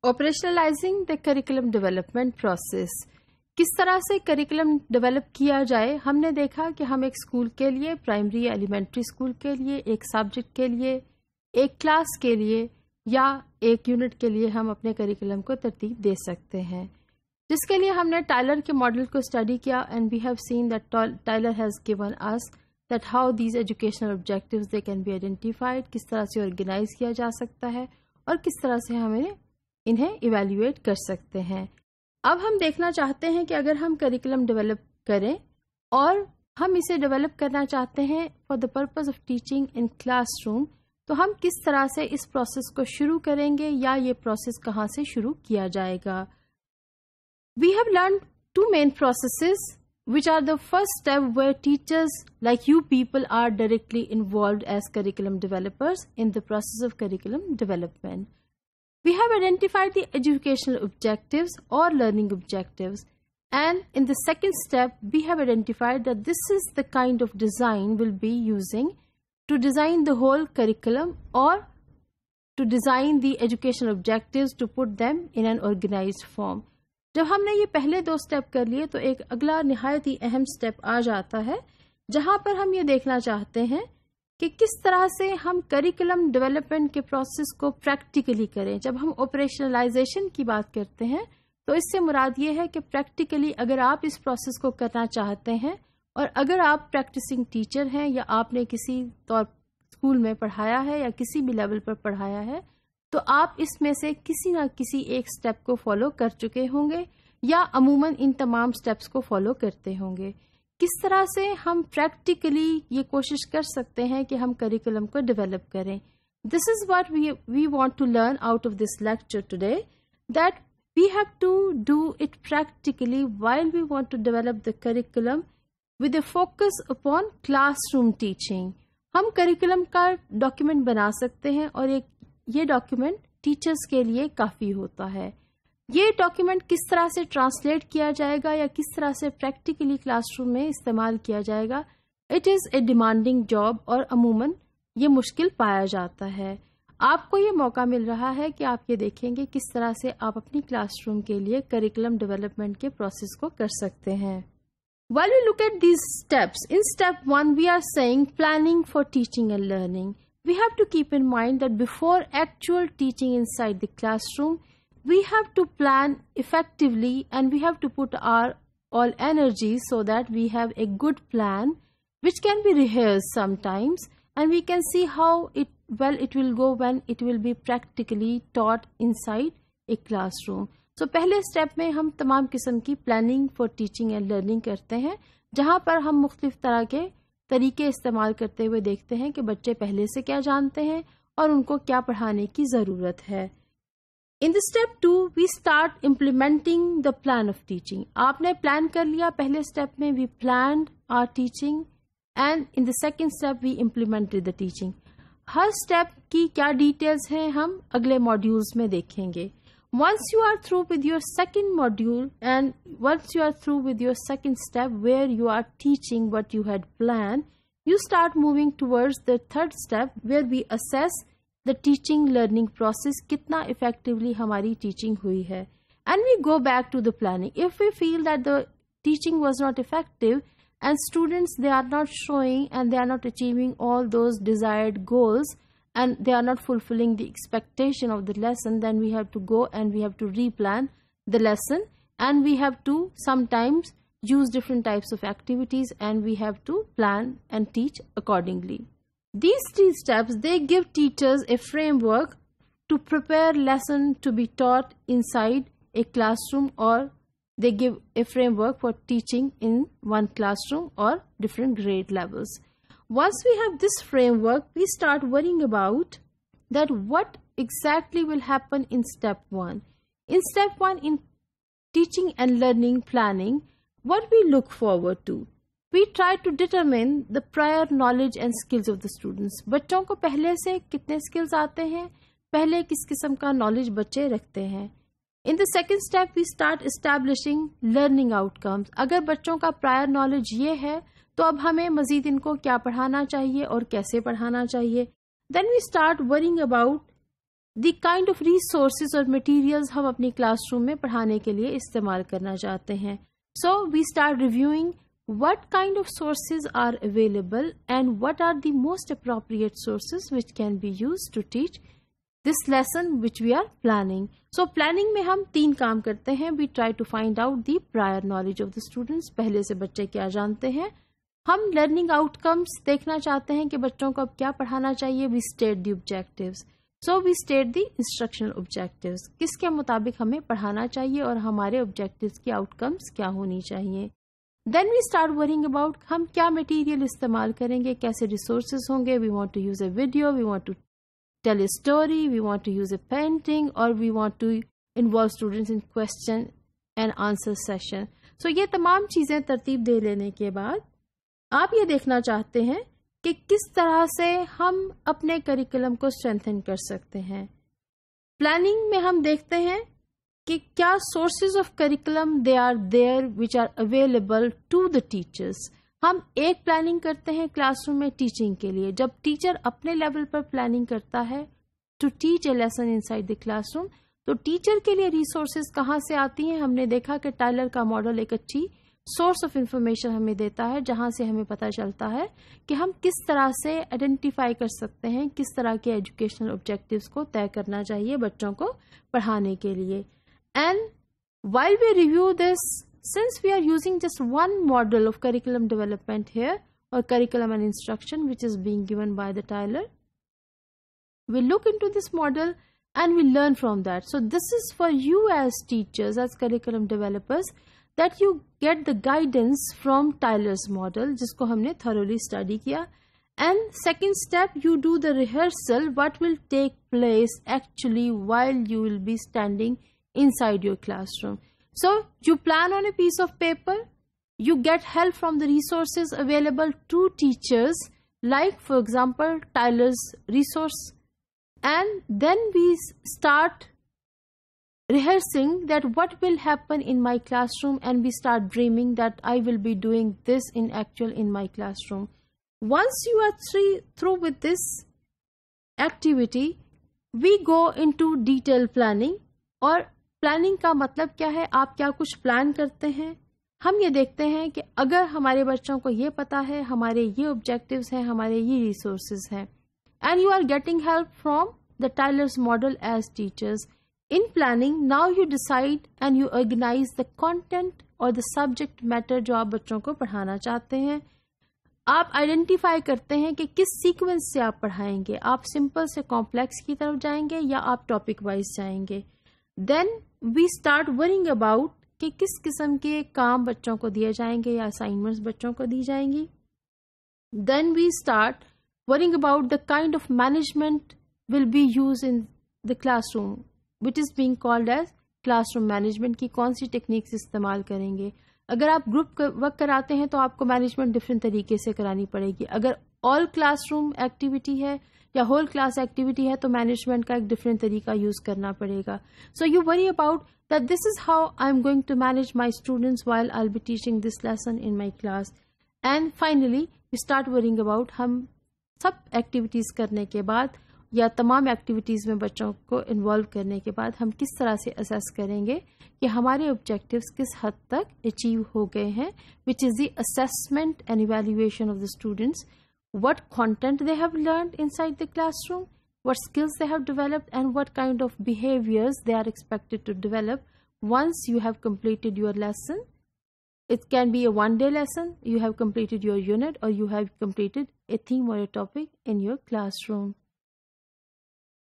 ऑपरेशनलाइजिंग the curriculum development process. किस तरह से करिकुलम डेवलप किया जाए। हमने देखा कि हम एक स्कूल के लिए, प्राइमरी या एलिमेंट्री स्कूल के लिए, एक सब्जेक्ट के लिए, एक क्लास के लिए या एक यूनिट के लिए हम अपने करिकुलम को तरतीब दे सकते हैं, जिसके लिए हमने टाइलर के मॉडल को स्टडी किया and we have seen that Tyler has given us that how these educational objectives they can be identified, किस तरह से ऑर्गेनाइज किया जा सकता है और किस तरह से हमें इन्हें इवेल्युएट कर सकते हैं। अब हम देखना चाहते हैं कि अगर हम करिकुलम डेवलप करें और हम इसे डेवलप करना चाहते हैं for the purpose of teaching in classroom, तो हम किस तरह से इस प्रोसेस को शुरू करेंगे या ये प्रोसेस कहाँ से शुरू किया जाएगा। We have learn two main processes which are the first step where teachers like you people are directly involved as curriculum developers in the process of curriculum development. We have identified the educational objectives or learning objectives, and in the second step we have identified that this is the kind of design we'll be using to design the whole curriculum or to design the educational objectives to put them in an organized form. जब हमने ये पहले दो step कर लिए तो एक अगला निहायत ही अहम स्टेप आ जाता है, जहां पर हम ये देखना चाहते हैं कि किस तरह से हम करिकुलम डेवलपमेंट के प्रोसेस को प्रैक्टिकली करें। जब हम ऑपरेशनलाइजेशन की बात करते हैं तो इससे मुराद ये है कि प्रैक्टिकली अगर आप इस प्रोसेस को करना चाहते हैं और अगर आप प्रैक्टिसिंग टीचर हैं या आपने किसी तौर स्कूल में पढ़ाया है या किसी भी लेवल पर पढ़ाया है, तो आप इसमें से किसी ना किसी एक स्टेप को फॉलो कर चुके होंगे या अमूमन इन तमाम स्टेप्स को फॉलो करते होंगे। किस तरह से हम प्रैक्टिकली ये कोशिश कर सकते हैं कि हम करिकुलम को डेवलप करें। This is what we want to learn out of this lecture today, that we have to do it practically while we want to develop the curriculum with a focus upon classroom teaching. हम curriculum का document बना सकते हैं और ये document teachers के लिए काफ़ी होता है। ये डॉक्यूमेंट किस तरह से ट्रांसलेट किया जाएगा या किस तरह से प्रैक्टिकली क्लासरूम में इस्तेमाल किया जाएगा, it is a demanding job और अमूमन ये मुश्किल पाया जाता है। आपको ये मौका मिल रहा है कि आप ये देखेंगे किस तरह से आप अपनी क्लासरूम के लिए करिकुलम डेवलपमेंट के प्रोसेस को कर सकते हैं। While we look at these steps, in step 1 we are saying planning for teaching and learning. We have to keep in mind that before actual teaching inside the classroom, we have to plan effectively and we have to put our all energy so that we have a good plan which can be rehearsed sometimes and we can see how it will go when it will be practically taught inside a classroom. So पहले step में हम तमाम किस्म की planning for teaching and learning करते हैं, जहाँ पर हम मुख्तलिफ तरह के तरीके इस्तेमाल करते हुए देखते हैं कि बच्चे पहले से क्या जानते हैं और उनको क्या पढ़ाने की ज़रूरत है। In the step 2 we start implementing the plan of teaching. आपने प्लान कर लिया पहले स्टेप में, we planned our teaching and in the second step we implemented the teaching. हर स्टेप की क्या डिटेल्स हैं हम अगले मॉड्यूल्स में देखेंगे। Once you are through with your second module and once you are through with your second step where you are teaching what you had planned, you start moving towards the third step where we assess the teaching learning process, कितना effectively हमारी teaching हुई है, and we go back to the planning. If we feel that the teaching was not effective and students they are not showing and they are not achieving all those desired goals and they are not fulfilling the expectation of the lesson, then we have to go and we have to replan the lesson and we have to sometimes use different types of activities and we have to plan and teach accordingly. These 3 steps, they give teachers a framework to prepare lesson to be taught inside a classroom, or they give a framework for teaching in one classroom or different grade levels. Once we have this framework, we start worrying about that what exactly will happen in step 1. In step 1, in teaching and learning planning, what we look forward to, we try to determine the prior knowledge and skills of the students. बच्चों को पहले से कितने skills आते हैं, पहले किस किस्म का knowledge बच्चे रखते हैं। In the second step, we start establishing learning outcomes. अगर बच्चों का prior knowledge ये है तो अब हमें मजीद इनको क्या पढ़ाना चाहिए और कैसे पढ़ाना चाहिए। Then we start worrying about the kind of resources और मटेरियल्स हम अपनी क्लासरूम में पढ़ाने के लिए इस्तेमाल करना चाहते हैं. So we start reviewing what kind of sources are available and what are the most appropriate sources which can be used to teach this lesson which we are planning. So planning में हम 3 काम करते हैं. We try to find out the prior knowledge of the students. पहले से बच्चे क्या जानते हैं. हम learning outcomes देखना चाहते हैं कि बच्चों को अब क्या पढ़ाना चाहिए. We state the objectives. So we state the instructional objectives. किसके मुताबिक हमें पढ़ाना चाहिए और हमारे objectives की outcomes क्या होनी चाहिए. Then we start worrying about हम क्या मटेरियल इस्तेमाल करेंगे, कैसे रिसोर्सेज होंगे. We want to use a video, we want to tell a story, we want to use a painting और we want to involve students in question and answer session. So ये तमाम चीज़ें तरतीब दे लेने के बाद आप ये देखना चाहते हैं कि किस तरह से हम अपने करिकुलम को स्ट्रेंथन कर सकते हैं. प्लानिंग में हम देखते हैं कि क्या sources of curriculum they are there which are available to the teachers. हम एक प्लानिंग करते हैं क्लासरूम में टीचिंग के लिए. जब टीचर अपने लेवल पर प्लानिंग करता है to teach a lesson inside the classroom, तो टीचर के लिए रिसोर्सेज कहाँ से आती हैं. हमने देखा कि टाइलर का मॉडल एक अच्छी सोर्स ऑफ इंफॉर्मेशन हमें देता है, जहां से हमें पता चलता है कि हम किस तरह से आइडेंटिफाई कर सकते हैं किस तरह के एजुकेशनल ऑब्जेक्टिव्स को तय करना चाहिए बच्चों को पढ़ाने के लिए. And while we review this, since we are using just one model of curriculum development here, or curriculum and instruction, which is being given by the Tyler, we look into this model and we learn from that. So this is for you as teachers, as curriculum developers, that you get the guidance from Tyler's model, जिसको हमने thoroughly study किया. And second step, you do the rehearsal, what will take place actually while you will be standing inside your classroom. So you plan on a piece of paper, you get help from the resources available to teachers, like for example Tyler's resource, and then we start rehearsing that what will happen in my classroom, and we start dreaming that I will be doing this in actual in my classroom. Once you are through with this activity, we go into detailed planning. और planning का मतलब क्या है, आप क्या कुछ plan करते हैं. हम ये देखते हैं कि अगर हमारे बच्चों को ये पता है, हमारे ये ऑब्जेक्टिव्स हैं, हमारे ये रिसोर्सेज हैं, and you are getting help from the Tyler's model as teachers. In planning now you decide and you organise the content और द सब्जेक्ट मैटर जो आप बच्चों को पढ़ाना चाहते हैं. आप आइडेंटिफाई करते हैं कि किस सीक्वेंस से आप पढ़ाएंगे. आप सिंपल से कॉम्प्लेक्स की तरफ जाएंगे या आप टॉपिक वाइज जाएंगे. Then we start worrying about कि किस किस्म के काम बच्चों को दिए जाएंगे या असाइनमेंट्स बच्चों को दी जाएंगी. Then we start worrying about the kind of management will be use in the classroom which is being called as classroom management. की कौन सी टेक्निक्स इस्तेमाल करेंगे. अगर आप ग्रुप वर्क कराते हैं तो आपको मैनेजमेंट डिफरेंट तरीके से करानी पड़ेगी. अगर ऑल क्लासरूम एक्टिविटी है या होल क्लास एक्टिविटी है तो मैनेजमेंट का एक डिफरेंट तरीका यूज करना पड़ेगा. So you worry about that this is how I am going to manage my students while I will be teaching this lesson in my class. And finally we start worrying about हम सब activities करने के बाद या तमाम activities में बच्चों को इन्वॉल्व करने के बाद हम किस तरह से असेस करेंगे कि हमारे ऑब्जेक्टिव्स किस हद तक अचीव हो गए हैं, which is the assessment and evaluation of the students. What content they have learned inside the classroom, what skills they have developed, and what kind of behaviors they are expected to develop once you have completed your lesson. It can be a one-day lesson, you have completed your unit, or you have completed a theme or a topic in your classroom.